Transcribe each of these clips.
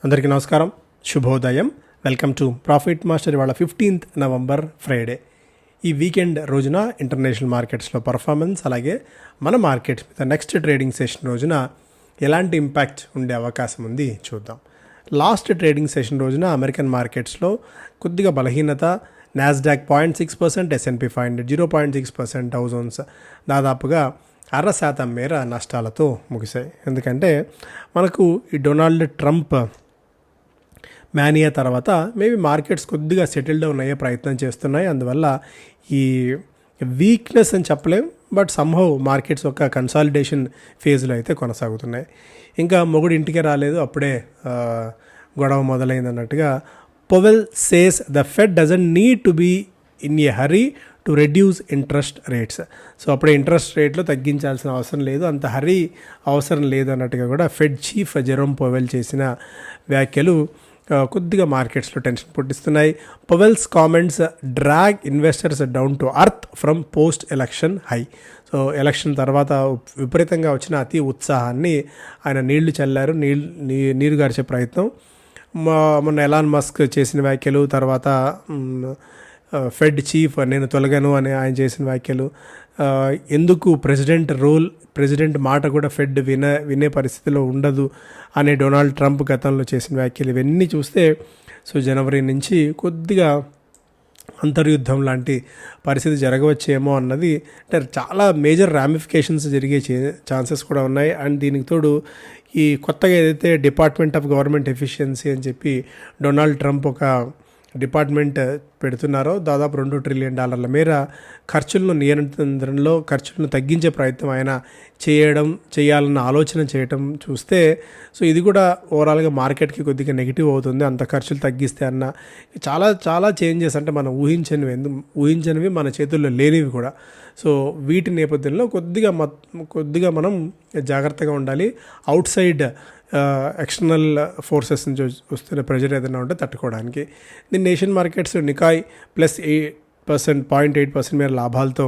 అందరికీ నమస్కారం, శుభోదయం. Welcome to profit master. ఇవాళ 15th నవంబర్ ఫ్రైడే. ఈ వీకెండ్ రోజున ఇంటర్నేషనల్ మార్కెట్స్లో పర్ఫార్మెన్స్, అలాగే మన మార్కెట్స్ మీద నెక్స్ట్ ట్రేడింగ్ సెషన్ రోజున ఎలాంటి ఇంపాక్ట్ ఉండే అవకాశం ఉంది చూద్దాం. లాస్ట్ ట్రేడింగ్ సెషన్ రోజున అమెరికన్ మార్కెట్స్లో కొద్దిగా బలహీనత. నాస్డాక్ 0.6%, S&P 500 0.6%, డౌ జోన్స్ దాదాపుగా 0.5% మేర నష్టాలతో ముగిశాయి. ఎందుకంటే మనకు ఈ డొనాల్డ్ ట్రంప్ మేనియా తర్వాత మేబీ మార్కెట్స్ కొద్దిగా సెటిల్ డౌన్ అయ్యే ప్రయత్నం చేస్తున్నాయి. అందువల్ల ఈ వీక్నెస్ అని చెప్పలేం, బట్ సమ్హౌ మార్కెట్స్ ఒక కన్సాలిడేషన్ ఫేజ్లో అయితే కొనసాగుతున్నాయి. ఇంకా మొగుడు ఇంటికే రాలేదు, అప్పుడే గొడవ మొదలైంది అన్నట్టుగా Powell says the Fed doesn't need to be in a hurry to reduce interest rates. So అప్పుడే ఇంట్రెస్ట్ రేట్లు తగ్గించాల్సిన అవసరం లేదు, అంత హరీ అవసరం లేదు అన్నట్టుగా కూడా ఫెడ్ చీఫ్ జెరోమ్ పవెల్ చేసిన వ్యాఖ్యలు కొద్దిగా మార్కెట్స్లో టెన్షన్ పుట్టిస్తున్నాయి. Powell's comments drag investors down to earth from post election high. So election తర్వాత విపరీతంగా వచ్చిన అతి ఉత్సాహాన్ని ఆయన నీళ్లు చల్లారు, నీరు గార్చే ప్రయత్నం. మొన్న ఎలాన్ మస్క్ చేసిన వ్యాఖ్యలు, తర్వాత ఫెడ్ చీఫ్ నేను తొలగను అని ఆయన చేసిన వ్యాఖ్యలు, ఎందుకు ప్రెసిడెంట్ మాట కూడా ఫెడ్ వినే పరిస్థితిలో ఉండదు అనే డొనాల్డ్ ట్రంప్ గతంలో చేసిన వ్యాఖ్యలు, ఇవన్నీ చూస్తే సో జనవరి నుంచి కొద్దిగా అంతర్యుద్ధం లాంటి పరిస్థితి జరగవచ్చేమో అన్నది, అంటే చాలా మేజర్ రామిఫికేషన్స్ జరిగే ఛాన్సెస్ కూడా ఉన్నాయి. అండ్ దీనికి తోడు ఈ కొత్తగా ఏదైతే డిపార్ట్మెంట్ ఆఫ్ గవర్నమెంట్ ఎఫిషియన్సీ అని చెప్పి డొనాల్డ్ ట్రంప్ ఒక డిపార్ట్మెంట్ పెడుతున్నారో, దాదాపు $2 ట్రిలియన్ మేర ఖర్చులను నియంత్రణలో ఖర్చులను తగ్గించే ప్రయత్నం ఆయన చేయాలన్న ఆలోచన చేయటం చూస్తే సో ఇది కూడా ఓవరాల్గా మార్కెట్కి కొద్దిగా నెగిటివ్ అవుతుంది. అంత ఖర్చులు తగ్గిస్తే అన్న చాలా చాలా చేంజెస్, అంటే మనం ఊహించనివి మన చేతుల్లో లేనివి కూడా. సో వీటి నేపథ్యంలో కొద్దిగా మనం జాగ్రత్తగా ఉండాలి. అవుట్ సైడ్ ఎక్స్టర్నల్ ఫోర్సెస్ నుంచి వస్తున్న ప్రెజర్ ఏదైనా ఉంటే తట్టుకోవడానికి. దీని నేషన్ మార్కెట్స్ నికాయ్ +0.8% మేర లాభాలతో,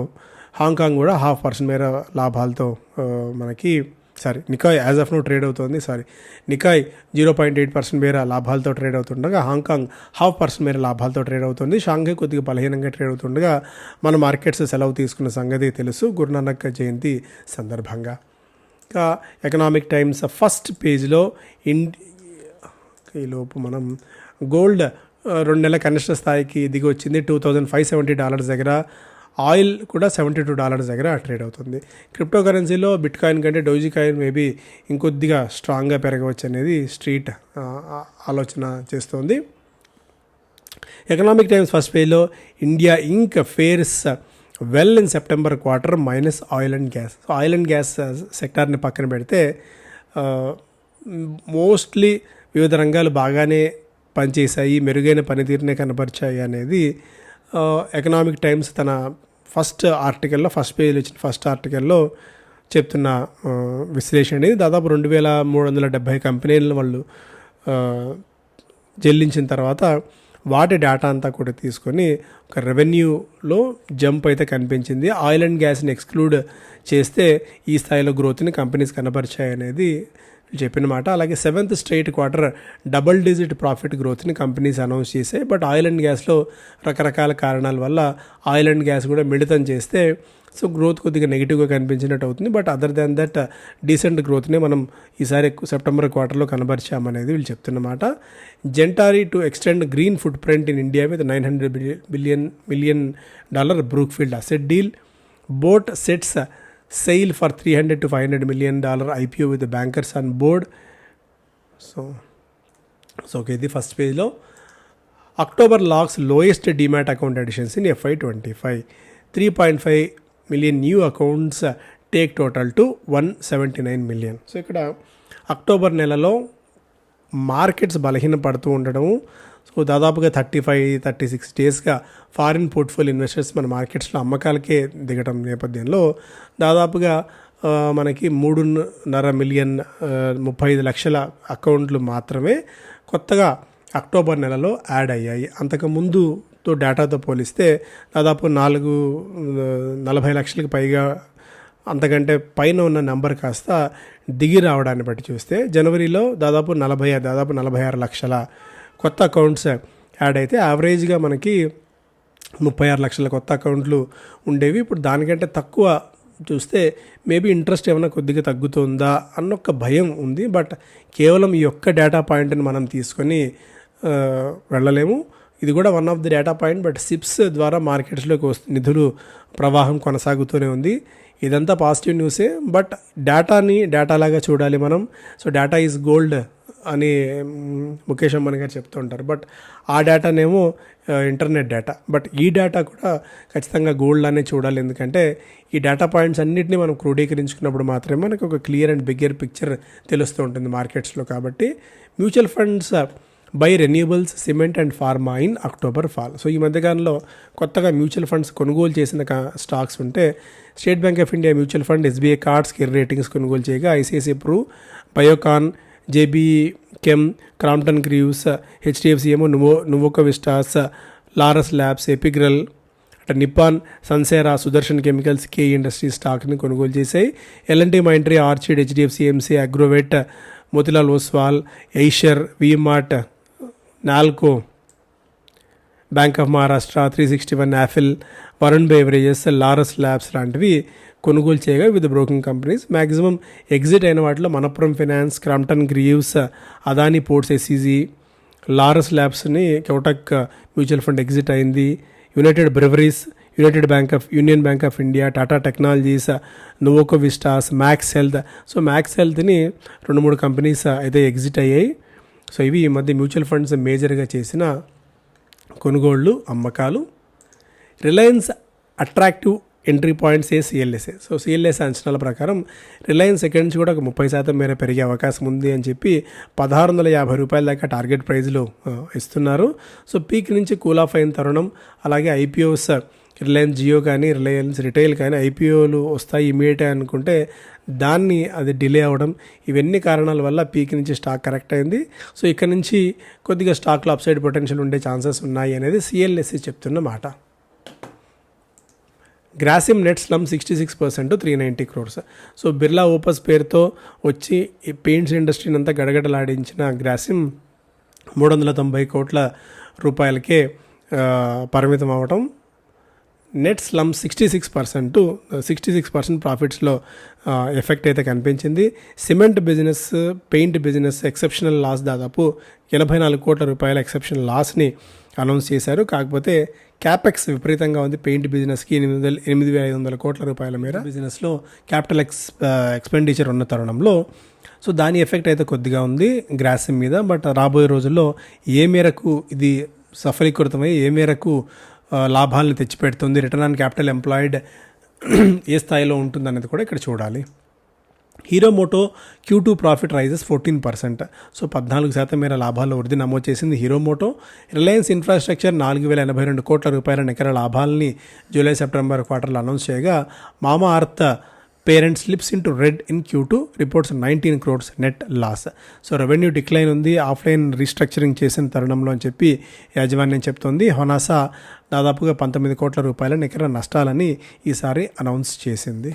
హాంకాంగ్ కూడా 0.5% మేర లాభాలతో Nikkei as of no trade అవుతుంది. నికాయ్ 0.8% మేర లాభాలతో ట్రేడ్ అవుతుండగా హాంకాంగ్ 0.5% మేర లాభాలతో ట్రేడ్ అవుతుంది. షాంఘై కొద్దిగా బలహీనంగా ట్రేడ్ అవుతుండగా మన మార్కెట్స్ సెలవు తీసుకున్న సంగతి తెలుసు గురునానక్ జయంతి సందర్భంగా. ఇంకా ఎకనామిక్ టైమ్స్ ఫస్ట్ పేజ్లో ఈలోపు మనం గోల్డ్ 2 నెలల కనిష్ట స్థాయికి దిగి వచ్చింది. $2,570 దగ్గర. ఆయిల్ కూడా $72 దగ్గర ట్రేడ్ అవుతుంది. క్రిప్టో కరెన్సీలో బిట్ కాయిన్ కంటే డోజీ కాయిన్ మేబీ ఇంకొద్దిగా స్ట్రాంగ్గా పెరగవచ్చు అనేది స్ట్రీట్ ఆలోచన చేస్తోంది. ఎకనామిక్ టైమ్స్ ఫస్ట్ పేజ్లో India Inc fares well in September quarter minus oil and gas. Oil and gas సెక్టార్ని పక్కన పెడితే మోస్ట్లీ వివిధ రంగాలు బాగానే పనిచేశాయి, మెరుగైన పనితీరునే కనపరిచాయి అనేది ఎకనామిక్ టైమ్స్ తన ఫస్ట్ పేజ్లో ఇచ్చిన ఫస్ట్ ఆర్టికల్లో చెప్తున్న విశ్లేషణ. ఇది దాదాపు 2,370 కంపెనీలను వాళ్ళు చెల్లించిన తర్వాత వాటి డేటా అంతా కూడా తీసుకొని ఒక రెవెన్యూలో జంప్ అయితే కనిపించింది. ఆయిల్ అండ్ గ్యాస్ని ఎక్స్క్లూడ్ చేస్తే ఈ స్థాయిలో గ్రోత్ని కంపెనీస్ కనపరిచాయి అనేది చెప్పిన మాట. అలాగే 7th straight quarter double digit profit గ్రోత్ని కంపెనీస్ అనౌన్స్ చేశాయి. బట్ ఆయిల్ అండ్ గ్యాస్లో రకరకాల కారణాల వల్ల ఆయిల్ అండ్ గ్యాస్ కూడా మిళితం చేస్తే సో గ్రోత్ కొద్దిగా నెగిటివ్గా కనిపించినట్టు అవుతుంది. But other than that decent గ్రోత్నే మనం ఈసారి సెప్టెంబర్ క్వార్టర్లో కనబరిచామనేది వీళ్ళు చెప్తున్నమాట. Gentari to extend green footprint in India with $900 million Brookfield asset deal. Boat sets sail for $300 to $500 million IPO with the bankers on board. So okay, the first page lo October logs lowest demat account additions in FY25. 3.5 million new accounts take total to 179 million. So ఇక్కడ October నెలలో markets బలహీన పడుతూ ఉండడం, so దాదాపుగా 35-36 డేస్గా foreign portfolio investors మన మార్కెట్స్లో అమ్మకాలకే దిగడం నేపథ్యంలో దాదాపుగా మనకి 3.5 మిలియన్ 35 లక్షల అకౌంట్లు మాత్రమే కొత్తగా అక్టోబర్ నెలలో యాడ్ అయ్యాయి. అంతకుముందుతో డేటాతో పోలిస్తే దాదాపు 40 లక్షలకు పైగా అంతకంటే పైన ఉన్న నెంబర్ కాస్త దిగి రావడాన్ని బట్టి చూస్తే జనవరిలో దాదాపు 46 లక్షల కొత్త అకౌంట్స్ యాడ్ అయితే యావరేజ్గా మనకి 36 లక్షల కొత్త అకౌంట్లు ఉండేవి. ఇప్పుడు దానికంటే తక్కువ చూస్తే మేబీ ఇంట్రెస్ట్ ఏమైనా కొద్దిగా తగ్గుతుందా అన్న ఒక భయం ఉంది. బట్ కేవలం ఈ ఒక్క డేటా పాయింట్ని మనం తీసుకొని వెళ్ళలేము. ఇది కూడా one of the data point. But SIPs ద్వారా మార్కెట్స్లోకి నిధులు ప్రవాహం కొనసాగుతూనే ఉంది. ఇదంతా పాజిటివ్ న్యూసే. బట్ డేటాలాగా చూడాలి మనం. సో డేటా ఈజ్ గోల్డ్ అని ముఖేష్ అంబానీ గారు చెప్తూ ఉంటారు. బట్ ఆ డేటానేమో ఇంటర్నెట్ డేటా. బట్ ఈ డేటా కూడా ఖచ్చితంగా గోల్డ్ అనే చూడాలి. ఎందుకంటే ఈ డేటా పాయింట్స్ అన్నింటినీ మనం క్రోడీకరించుకున్నప్పుడు మాత్రమే మనకు ఒక క్లియర్ అండ్ బిగ్గర్ పిక్చర్ తెలుస్తూ ఉంటుంది మార్కెట్స్లో. కాబట్టి mutual funds buy renewables, cement and pharma in October fall. So ఈ మధ్యకాలంలో కొత్తగా మ్యూచువల్ ఫండ్స్ కొనుగోలు చేసిన స్టాక్స్ ఉంటే State Bank of India mutual fund, SBI cards, కిర్ రేటింగ్స్ కొనుగోలు చేయగా ICICI Pru, Biocon, JB Chem, Crompton Greaves, HDFC ఏమో Nuvoco Vistas, Laurus Labs, Epigral, అంటే Nippon, Sansera, Sudarshan chemicals, K industries స్టాక్ని కొనుగోలు చేశాయి. LNT Mindtree, Orchid, HDFC AMC, Agrovet, Motilal Oswal, Eicher, V-Mart, NALCO, bank of Maharashtra, 361, Apple, Varun beverages, Laurus labs లాంటివి కొనుగోలు చేయగా వివిధ బ్రోకింగ్ కంపెనీస్. మ్యాక్సిమం ఎగ్జిట్ అయిన వాటిలో Manappuram finance, Crompton Greaves, Adani ports SEZ, Laurus ల్యాబ్స్ని కోటక్ మ్యూచువల్ ఫండ్ ఎగ్జిట్ అయింది. United Breweries, Union Bank of India, Tata technologies, Nuvoco Vistas, Max Health. So Max హెల్త్ని 2-3 companies అయితే ఎగ్జిట్ అయ్యాయి. సో ఇవి ఈ మధ్య మ్యూచువల్ ఫండ్స్ మేజర్గా చేసిన కొనుగోళ్లు, అమ్మకాలు. Reliance attractive entry points CLSA. So CLSA అంచనాల ప్రకారం రిలయన్స్ సెకండ్ నుంచి కూడా ఒక 30% మేర పెరిగే అవకాశం ఉంది అని చెప్పి 1650 రూపాయల దాకా టార్గెట్ ప్రైజ్లు ఇస్తున్నారు. సో పీక్ నుంచి కూల్ ఆఫ్ అయిన తరుణం. అలాగే ఐపీఓస్, రిలయన్స్ జియో కానీ రిలయన్స్ రిటైల్ కానీ ఐపీఓలు వస్తాయి ఇమీడియట్ అనుకుంటే దాన్ని అది డిలే అవ్వడం, ఇవన్నీ కారణాల వల్ల పీక్ నుంచి స్టాక్ కరెక్ట్ అయింది. సో ఇక్కడ నుంచి కొద్దిగా స్టాక్లో అప్సైడ్ పొటెన్షియల్ ఉండే ఛాన్సెస్ ఉన్నాయి అనేది సిఎల్ఎస్ఏ చెప్తున్న మాట. Grasim net slum 66% 390 crores. So Birla opus పేరుతో వచ్చి ఈ పెయింట్స్ ఇండస్ట్రీని అంతా గడగడలాడించిన గ్రాసిమ్ 390 కోట్ల రూపాయలకే పరిమితం అవ్వటం. నెట్ స్లమ్ 66% ప్రాఫిట్స్లో ఎఫెక్ట్ అయితే కనిపించింది. Cement business, paint business exceptional loss దాదాపు 84 కోట్ల రూపాయల ఎక్సెప్షనల్ లాస్ని అనౌన్స్ చేశారు. కాకపోతే క్యాపెక్స్ విపరీతంగా ఉంది. పెయింట్ బిజినెస్కి 8,500 కోట్ల రూపాయల మేర బిజినెస్లో క్యాపిటల్ ఎక్స్పెండిచర్ ఉన్న తరుణంలో సో దాని ఎఫెక్ట్ అయితే కొద్దిగా ఉంది గ్రాసిమ్ మీద. బట్ రాబోయే రోజుల్లో ఏ మేరకు ఇది సఫలీకృతమై ఏ మేరకు లాభాలను తెచ్చిపెడుతుంది, రిటర్న్ ఆన్ క్యాపిటల్ ఎంప్లాయిడ్ ఏ స్థాయిలో ఉంటుందనేది కూడా ఇక్కడ చూడాలి. Hero Moto Q2 profit rises 14%. So 14% మేర లాభాల్లో వృద్ధి నమోదు చేసింది హీరో మోటో. రిలయన్స్ ఇన్ఫ్రాస్ట్రక్చర్ 4,082 కోట్ల రూపాయల నికర లాభాలని జూలై సెప్టెంబర్ క్వార్టర్లో అనౌన్స్ చేయగా Mamaearth parent slips into red in Q2 reports 19 crores net loss. So revenue decline ఉంది ఆఫ్లైన్ రీస్ట్రక్చరింగ్ చేసిన తరుణంలో అని చెప్పి యాజమాన్యం చెప్తోంది. హొనాసా దాదాపుగా 19 కోట్ల రూపాయల నికర నష్టాలని ఈసారి అనౌన్స్ చేసింది.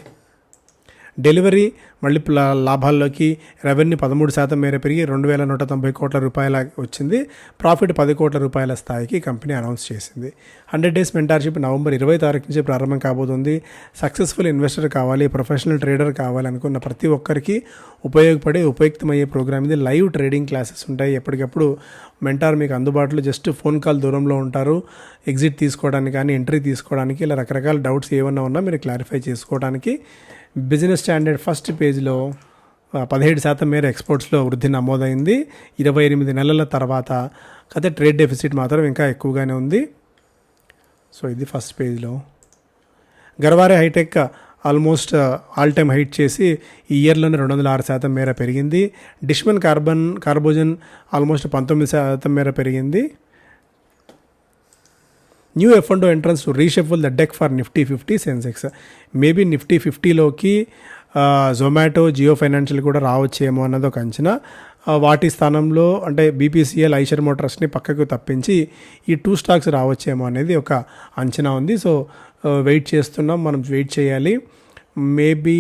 డెలివరీ మళ్ళీ లాభాల్లోకి, రెవెన్యూ 13% మేర పెరిగి 2,190 కోట్ల రూపాయల వచ్చింది. ప్రాఫిట్ 10 కోట్ల రూపాయల స్థాయికి కంపెనీ అనౌన్స్ చేసింది. 100 days మెంటార్షిప్ నవంబర్ 20 తారీఖు నుంచి ప్రారంభం కాబోతుంది. సక్సెస్ఫుల్ ఇన్వెస్టర్ కావాలి, ప్రొఫెషనల్ ట్రేడర్ కావాలి అనుకున్న ప్రతి ఒక్కరికి ఉపయుక్తమయ్యే ప్రోగ్రామ్ ఇది. లైవ్ ట్రేడింగ్ క్లాసెస్ ఉంటాయి. ఎప్పటికప్పుడు మెంటార్ మీకు అందుబాటులో జస్ట్ ఫోన్ కాల్ దూరంలో ఉంటారు. ఎగ్జిట్ తీసుకోవడానికి కానీ ఎంట్రీ తీసుకోవడానికి ఇలా రకరకాల డౌట్స్ ఏమన్నా ఉన్నా మీరు క్లారిఫై చేసుకోవడానికి. బిజినెస్ స్టాండర్డ్ ఫస్ట్ పేజ్లో 17% మేర ఎక్స్పోర్ట్స్లో వృద్ధి నమోదైంది 28 నెలల తర్వాత. అయితే ట్రేడ్ డెఫిసిట్ మాత్రం ఇంకా ఎక్కువగానే ఉంది. సో ఇది ఫస్ట్ పేజ్లో. Garware Hitech almost all time high చేసి ఈ ఇయర్లోనే 206% మేర పెరిగింది. డిష్మన్ కార్బోజన్ ఆల్మోస్ట్ 19% మేర పెరిగింది. New F&O entrants to reshuffle the deck for Nifty 50 Sensex. Maybe Nifty 50లోకి జొమాటో, జియో ఫైనాన్షియల్ కూడా రావచ్చేమో అన్నది ఒక అంచనా. వాటి స్థానంలో అంటే బీపీసీఎల్, ఐషర్ మోటార్స్ని పక్కకు తప్పించి ఈ 2 స్టాక్స్ రావచ్చేమో అనేది ఒక అంచనా ఉంది. సో వెయిట్ చేస్తున్నాం, మనం వెయిట్ చేయాలి. మేబీ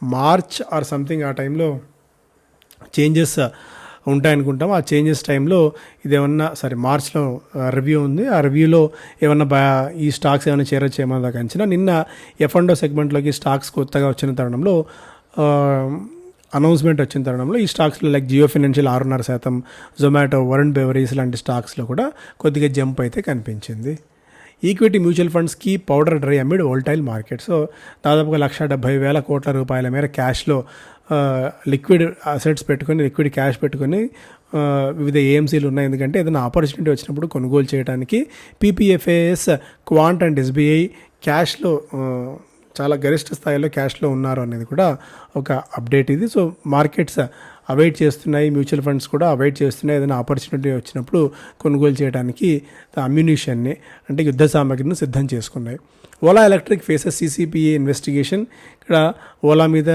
మార్చ్ ఆర్ సంథింగ్ ఆ టైంలో చేంజెస్ ఉంటాయనుకుంటాం. ఆ చేంజెస్ టైంలో ఇదేమన్నా మార్చ్లో రివ్యూ ఉంది. ఆ రివ్యూలో ఏమన్నా ఈ స్టాక్స్ ఏమైనా చేరొచ్చు ఏమన్నా దాకా అంచనా. నిన్న F&O సెగ్మెంట్లోకి స్టాక్స్ కొత్తగా వచ్చిన తరుణంలో అనౌన్స్మెంట్ వచ్చిన తరుణంలో ఈ స్టాక్స్లో like Jio financial 6.5%, Zomato, Varun beverages లాంటి స్టాక్స్లో కూడా కొద్దిగా జంప్ అయితే కనిపించింది. ఈక్విటీ మ్యూచువల్ ఫండ్స్కి powder dry amid volatile market. So దాదాపుగా 1,70,000 కోట్ల రూపాయల మేర క్యాష్లో లిక్విడ్ అసెట్స్ పెట్టుకొని, లిక్విడ్ క్యాష్ పెట్టుకొని వివిధ ఏఎంసీలు ఉన్నాయి. ఎందుకంటే ఏదైనా ఆపర్చునిటీ వచ్చినప్పుడు కొనుగోలు చేయడానికి PPFAS, క్వాంట్ అండ్ SBI క్యాష్లో చాలా గరిష్ట స్థాయిలో క్యాష్లో ఉన్నారు అనేది కూడా ఒక అప్డేట్ ఇది. సో మార్కెట్స్ అవైట్ చేస్తున్నాయి, మ్యూచువల్ ఫండ్స్ కూడా అవైట్ చేస్తున్నాయి. ఏదైనా ఆపర్చునిటీ వచ్చినప్పుడు కొనుగోలు చేయడానికి అమ్యునిషన్ని అంటే యుద్ధ సామాగ్రిని సిద్ధం చేసుకున్నాయి. Ola electric faces CCPA investigation. ఇక్కడ ఓలా మీద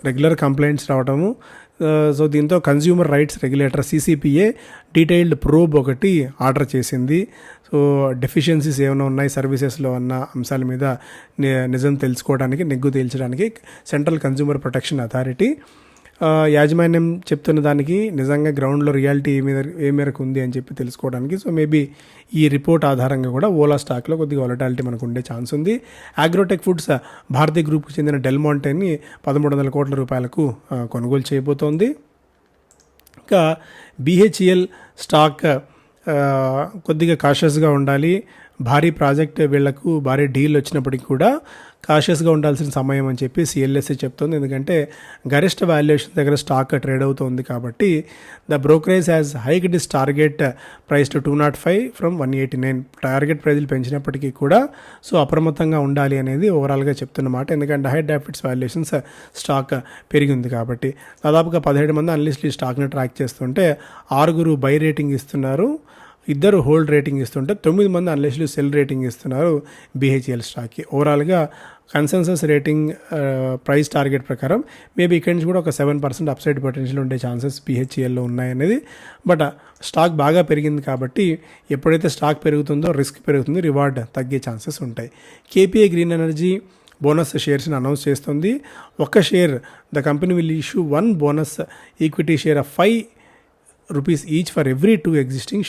రెగ్యులర్ కంప్లైంట్స్ రావడము. సో దీంతో consumer rights regulator CCPA detailed probe ఒకటి ఆర్డర్ చేసింది. సో డెఫిషియన్సీస్ ఏమైనా ఉన్నాయి సర్వీసెస్లో అన్న అంశాల మీద నిజం తెలుసుకోవడానికి, నెగ్గు తేల్చడానికి సెంట్రల్ కన్జ్యూమర్ ప్రొటెక్షన్ అథారిటీ యాజమాన్యం చెప్తున్న దానికి నిజంగా గ్రౌండ్లో రియాలిటీ ఏ మేరకు ఉంది అని చెప్పి తెలుసుకోవడానికి. సో మేబీ ఈ రిపోర్ట్ ఆధారంగా కూడా ఓలా స్టాక్లో కొద్దిగా వాలటాలిటీ మనకు ఉండే ఛాన్స్ ఉంది. అగ్రోటెక్ ఫుడ్స్ భారతీయ గ్రూప్కి చెందిన డెల్ మాంటేని 1,300 కోట్ల రూపాయలకు కొనుగోలు చేయబోతోంది. ఇంకా BHEL స్టాక్ కొద్దిగా కాషియస్గా ఉండాలి. భారీ ప్రాజెక్ట్ వీళ్లకు భారీ డీల్ వచ్చినప్పటికీ కూడా కాషియస్గా ఉండాల్సిన సమయం అని చెప్పి CLSA చెప్తుంది. ఎందుకంటే గరిష్ట వాల్యుయేషన్ దగ్గర స్టాక్ ట్రేడ్ అవుతుంది కాబట్టి the brokerage has hiked this target price to 205 from 189. Target ప్రైజులు పెంచినప్పటికీ కూడా సో అప్రమత్తంగా ఉండాలి అనేది ఓవరాల్గా చెప్తున్నమాట. ఎందుకంటే హై డాఫిట్స్ వాల్యుయేషన్స్ స్టాక్ పెరిగింది కాబట్టి. దాదాపుగా 17 మంది అనలిస్టులు ఈ స్టాక్ని ట్రాక్ చేస్తుంటే 6 బై రేటింగ్ ఇస్తున్నారు, 2 హోల్డ్ రేటింగ్ ఇస్తుంటే 9 మంది అనలిస్టులు సెల్ రేటింగ్ ఇస్తున్నారు BHEL స్టాక్కి. ఓవరాల్గా కన్సెన్సస్ రేటింగ్ ప్రైస్ టార్గెట్ ప్రకారం మేబీ ఇక్కడి నుంచి కూడా ఒక 7% అప్సైడ్ పొటెన్షియల్ ఉండే ఛాన్సెస్ BHELలో ఉన్నాయనేది. బట్ స్టాక్ బాగా పెరిగింది కాబట్టి ఎప్పుడైతే స్టాక్ పెరుగుతుందో రిస్క్ పెరుగుతుంది, రివార్డ్ తగ్గే ఛాన్సెస్ ఉంటాయి. KPI గ్రీన్ ఎనర్జీ బోనస్ షేర్స్ని అనౌన్స్ చేస్తుంది. ఒక share the company will issue 1 bonus equity share of ₹5 each for every 2 existing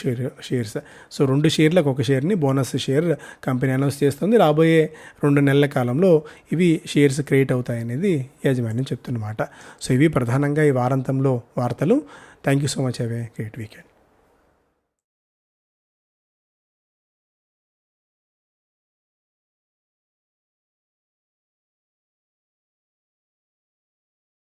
shares. So 2 షేర్లకు ఒక షేర్ని బోనస్ షేర్ కంపెనీ అనౌన్స్ చేస్తుంది. రాబోయే 2 నెలల కాలంలో ఇవి షేర్స్ క్రియేట్ అవుతాయనేది యాజమాన్యం చెప్తున్నమాట. సో ఇవి ప్రధానంగా ఈ వారాంతంలో వార్తలు. Thank you so much. Have a great weekend.